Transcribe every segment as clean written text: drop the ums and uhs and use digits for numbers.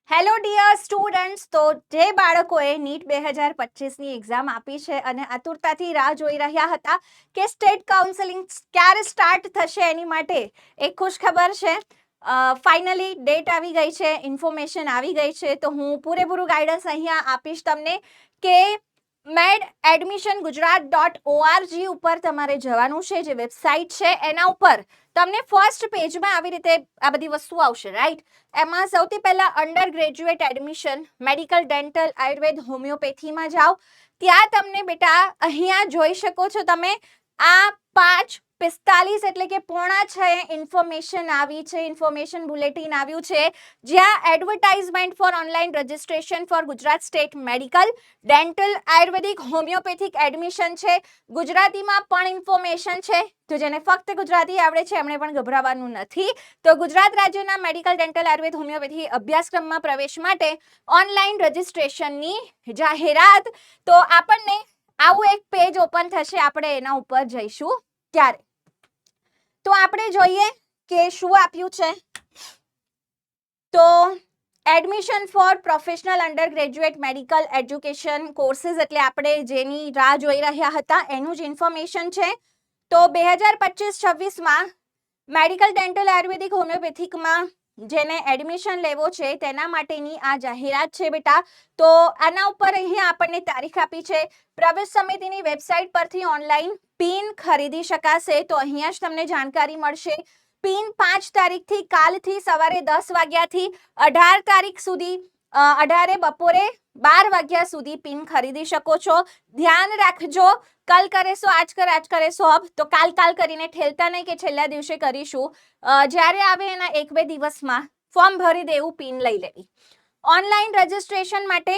Hello dear students, તો જે બાળકોએ નીટ 2025ની એક્ઝામ આપી છે અને આતુરતાથી રાહ જોઈ રહ્યા હતા કે સ્ટેટ કાઉન્સેલિંગ ક્યારે સ્ટાર્ટ થશે, એની માટે એક ખુશખબર છે. ફાઇનલી ડેટ આવી ગઈ છે, ઇન્ફોર્મેશન આવી ગઈ છે. તો હું પૂરેપૂરું ગાઈડન્સ અહીંયા આપીશ તમને કે medadmissiongujarat.org ઉપર તમારે જવાનું છે. જે વેબસાઇટ છે એના ઉપર તમને ફર્સ્ટ પેજમાં આવી રીતે આ બધી વસ્તુ આવશે, રાઈટ. એમાં સૌથી પહેલા undergraduate admission medical, dental, ayurveda, હોમિયોપેથીમાં જાઓ. ત્યાં તમને બેટા અહીંયા જોઈ શકો છો તમે આ 5:45 એટલે કે 5:45 ઇન્ફોર્મેશન આવી છે. ઇન્ફોર્મેશન બુલેટિન આવ્યું છે, જ્યાં advertisement for online registration four Gujarat state medical, dental, Ayurvedic, homeopathic admission છે. ગુજરાતીમાં પણ ઇન્ફોર્મેશન છે. તો જેને ફક્ત ગુજરાતી આવડે છે એમણે પણ ગભરાવાનું નથી. તો ગુજરાત રાજ્યના મેડિકલ, ડેન્ટલ, આયુર્વેદ, હોમિયોપેથી અભ્યાસક્રમમાં પ્રવેશ માટે ઓનલાઈન રજિસ્ટ્રેશનની જાહેરાત. તો આપણને આવું એક પેજ ઓપન થશે, આપણે એના ઉપર જઈશું ત્યારે. તો આપણે જોઈએ કે શું આપ્યું છે. તો admission for professional undergraduate medical education courses એટલે આપણે જેની રાહ જોઈ રહ્યા હતા એનું જ ઇન્ફોર્મેશન છે. તો 2025-26માં મેડિકલ, ડેન્ટલ, આયુર્વેદિક, હોમિયોપેથિકમાં જેને એડમિશન લેવો છે તેના માટેની આ જાહેરાત છે બેટા. તો આના ઉપર અહીંયા આપણને તારીખ આપી છે. પ્રવેશ સમિતિની વેબસાઇટ પરથી ઓનલાઈન પિન ખરીદી શકાશે. તો અહીંયા જ તમને જાણકારી મળશે. પિન 5 તારીખથી કાલથી સવારે 10 વાગ્યાથી 18 તારીખ સુધી 18 બપોરે 12 વાગ્યા સુધી પિન ખરીદી શકો છો. ધ્યાન રાખજો, કલ કરે સો આજ કરે સો અબ. તો કાલ કરીને ઠેલતા નહીં કે છેલ્લા દિવસે કરીશું. જ્યારે આવે એના 1-2 દિવસમાં ફોર્મ ભરી દેવું, પિન લઈ લેવી. ઓનલાઈન રજિસ્ટ્રેશન માટે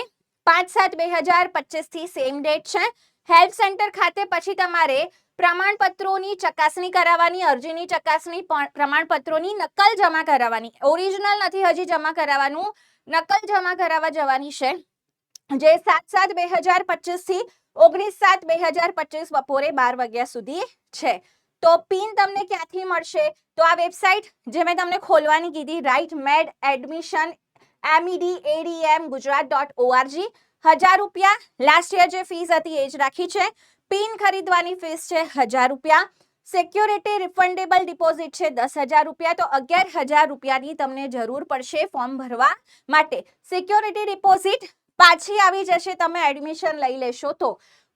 5/7/2025 સેમ ડેટ છે. હેલ્થ સેન્ટર ખાતે પછી તમારે પ્રમાણપત્રોની ચકાસણી કરાવવાની, અરજીની ચકાસણી, પ્રમાણપત્રોની નકલ જમા કરાવવાની. ઓરિજિનલ નથી હજી જમા કરાવવાનું, નકલ જમા કરાવવા જવાની છે. જે 7/7/2025 થી 19/7/2025 બપોરે 12 વાગ્યા સુધી છે. તો પિન તમને ક્યાંથી મળશે? તો આ વેબસાઇટ જે મેં તમને ખોલવાની કીધી, રાઈટ, medadmission medadmissiongujarat.org. 1000 રૂપિયા લાસ્ટ યર જે ફીસ હતી એ જ રાખી છે. પિન ખરીદવાની ફીસ છે 1000 રૂપિયા. સિક્યોરિટી રિફંડેબલ ડિપોઝિટ છે 10,000 રૂપિયા. તો 11,000 રૂપિયાની તમને જરૂર પડશે ફોર્મ ભરવા માટે. સિક્યોરિટી ડિપોઝિટ પાછી આવી જશે તમે એડમિશન લઈ લેશો તો.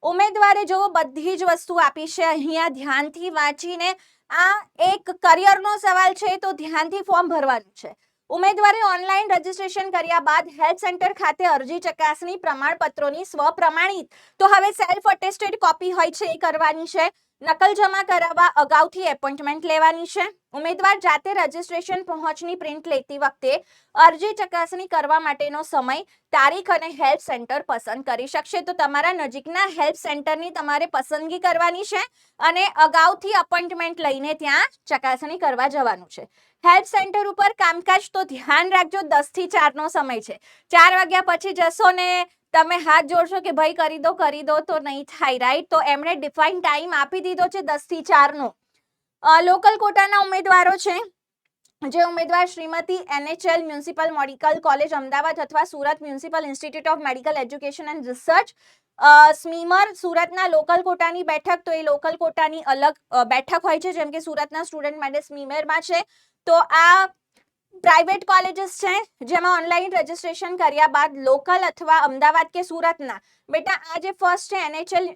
ઉમેદવારે જો બધી જ વસ્તુ આપી છે અહીંયા, ધ્યાનથી વાંચીને. આ એક કરિયરનો સવાલ છે તો ધ્યાનથી ફોર્મ ભરવાનું છે. ઉમેદવારે ઓનલાઈન રજીસ્ટ્રેશન કર્યા બાદ હેલ્થ સેન્ટર ખાતે અરજી ચકાસણી, પ્રમાણપત્રોની સ્વપ્રમાણિત, તો હવે સેલ્ફ અટેસ્ટેડ કોપી હોય છે એ કરવાની છે. નકલ જમા કરાવવા અગાઉથી એપોઇન્ટમેન્ટ લેવાની છે. ઉમેદવાર જાતે રજીસ્ટ્રેશન પહોંચની પ્રિન્ટ લેતી વખતે અરજી ચકાસણી કરવા માટેનો સમય, તારીખ અને હેલ્થ સેન્ટર પસંદ કરી શકશે. તો તમારા નજીકના હેલ્થ સેન્ટરની તમારે પસંદગી કરવાની છે અને અગાઉથી અપોઇન્ટમેન્ટ લઈને ત્યાં ચકાસણી કરવા જવાનું છે. હેલ્થ સેન્ટર ઉપર કામકાજ તો ધ્યાન રાખજો, 10 થી 4 નો સમય છે. 4 વાગ્યા પછી જશો ને તમે હાથ જોડશો કે ભાઈ કરી દો તો નહીં થાય, રાઈટ. તો એમણે ડિફાઇન ટાઈમ આપી દીધો છે 10 થી 4 નો. લોકલ કોટાના ઉમેદવારો છે. જે ઉમેદવાર Shrimati NHL municipal medical college Ahmedabad અથવા Surat municipal institute of medical education and research SMIMER સુરતના લોકલ કોટાની બેઠક, તો એ લોકલ કોટાની અલગ બેઠક હોય છે, જેમ કે સુરતના સ્ટુડન્ટ માટે સ્મીમરમાં છે. તો આ પ્રાઇવેટ કોલેજીસ છે જેમાં ઓનલાઈન રજીસ્ટ્રેશન કર્યા બાદ લોકલ અથવા અમદાવાદ કે સુરતના બેટા આ જે ફર્સ્ટ છે NHL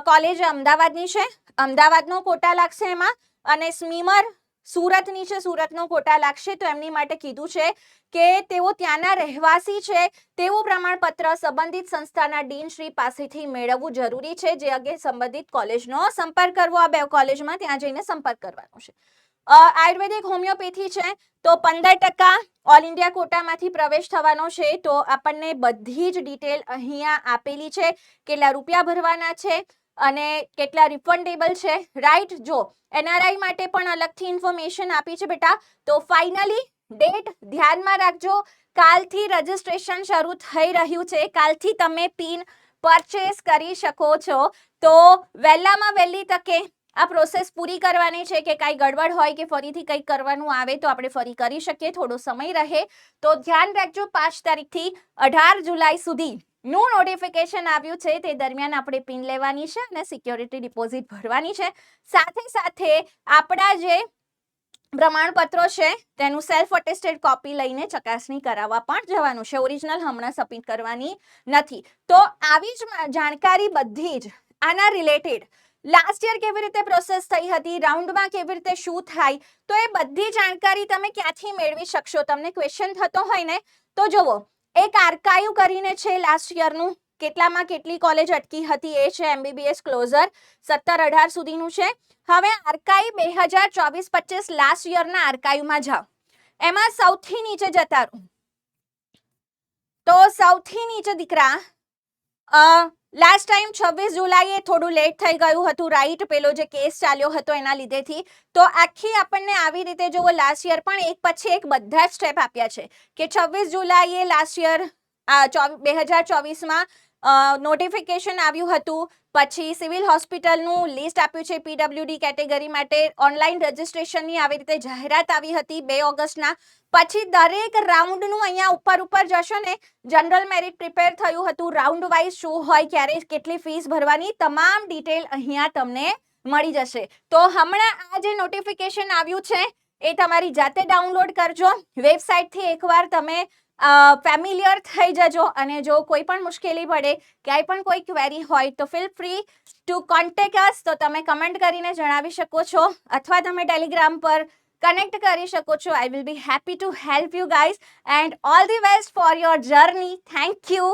કોલેજ અમદાવાદની છે, અમદાવાદનો કોટા લાગશે એમાં. અને સ્મીમર સુરતની છે, સુરતનો કોટા લાગશે. તો એમની માટે કીધું છે કે તેઓ ત્યાંના રહેવાસી છે તેવું પ્રમાણપત્ર સંબંધિત સંસ્થાના ડીન શ્રી પાસેથી મેળવવું જરૂરી છે. જે અંગે સંબંધિત કોલેજનો સંપર્ક કરવો. આ 2 કોલેજમાં ત્યાં જઈને સંપર્ક કરવાનો છે. આયુર્વેદિક, હોમિયોપેથી છે તો 15% ઓલ ઇન્ડિયા કોટામાંથી પ્રવેશ થવાનો છે. તો આપણને બધી જ ડિટેલ અહીંયા આપેલી છે, કેટલા રૂપિયા ભરવાના છે અને કેટલા રિફંડેબલ છે, રાઈટ. જો NRI માટે પણ અલગથી ઇન્ફોર્મેશન આપી છે બેટા. તો ફાઇનલી ડેટ ધ્યાનમાં રાખજો, કાલથી રજીસ્ટ્રેશન શરૂ થઈ રહ્યું છે. કાલથી તમે પિન પરચેસ કરી શકો છો. તો વહેલામાં વહેલી તકે આ પ્રોસેસ પૂરી કરવાની છે કે કાંઈ ગડબડ હોય કે ફરીથી કંઈક કરવાનું આવે તો આપણે ફરી કરી શકીએ, થોડો સમય રહે. તો ધ્યાન રાખજો 5 તારીખથી 18 જુલાઈ સુધી નું નોટિફિકેશન આવ્યું છે. તે દરમિયાન આપણે પિન લેવાની છે અને સિક્યોરિટી ડિપોઝિટ ભરવાની છે. સાથે સાથે આપણા જે પ્રમાણપત્રો છે તેનું સેલ્ફ અટેસ્ટેડ કોપી લઈને ચકાસણી કરાવવા પણ જવાનું છે. ઓરિજિનલ હમણાં સબમિટ કરવાની નથી. તો આવી જ જાણકારી બધી જ આના રિલેટેડ લાસ્ટ યર કેવી રીતે પ્રોસેસ થઈ હતી, રાઉન્ડમાં કેવી રીતે શું થાય, તો એ બધી જાણકારી તમે ક્યાંથી મેળવી શકશો. તમને ક્વેશ્ચન થતો હોય ને તો જુઓ, એક આર્કાઇવ કરીને છે લાસ્ટ યરનું, કેટલામાં કેટલી કોલેજ અટકી હતી એ છે. MBBS ક્લોઝર 17-18 સુધીનું છે. હવે આર્કાઇવ 2024-25 લાસ્ટ યરના આર્કાઇવમાં જાઓ, એમાં સૌથી નીચે જતા રહો. તો સૌથી નીચે દીકરા લાસ્ટ ટાઈમ 26 જુલાઈએ થોડું લેટ થઈ ગયું હતું, રાઈટ, પેલો જે કેસ ચાલ્યો હતો એના લીધેથી. તો આખી આપણને આવી રીતે જુઓ, લાસ્ટ યર પણ એક પછી એક બધા જ સ્ટેપ આપ્યા છે કે 26 જુલાઈએ લાસ્ટ યર 2024માં નોટિફિકેશન આવ્યું હતું. પછી સિવિલ હોસ્પિટલનું લિસ્ટ આપ્યું છે PWD કેટેગરી માટે, ઓનલાઈન રજિસ્ટ્રેશનની આવી રીતે જાહેરાત આવી હતી 2 ઓગસ્ટના. પછી દરેક રાઉન્ડનું અહીંયા ઉપર જશો ને, જનરલ મેરિટ પ્રિપેર થયું હતું, રાઉન્ડ વાઇઝ શું હોય, ક્યારે કેટલી ફીસ ભરવાની, તમામ ડિટેલ અહીંયા તમને મળી જશે. તો હમણાં આ જે નોટિફિકેશન આવ્યું છે એ તમારી જાતે ડાઉનલોડ કરજો, વેબસાઇટથી એકવાર તમે ફેમિલિયર થઈ જજો. અને જો કોઈ પણ મુશ્કેલી પડે, ક્યાંય પણ કોઈ ક્વેરી હોય તો ફીલ ફ્રી ટુ કોન્ટેક્ટ અસ. તો તમે કમેન્ટ કરીને જણાવી શકો છો અથવા તમે ટેલિગ્રામ પર કનેક્ટ કરી શકો છો. I will be happy to help you guys and all the best for your journey. Thank you.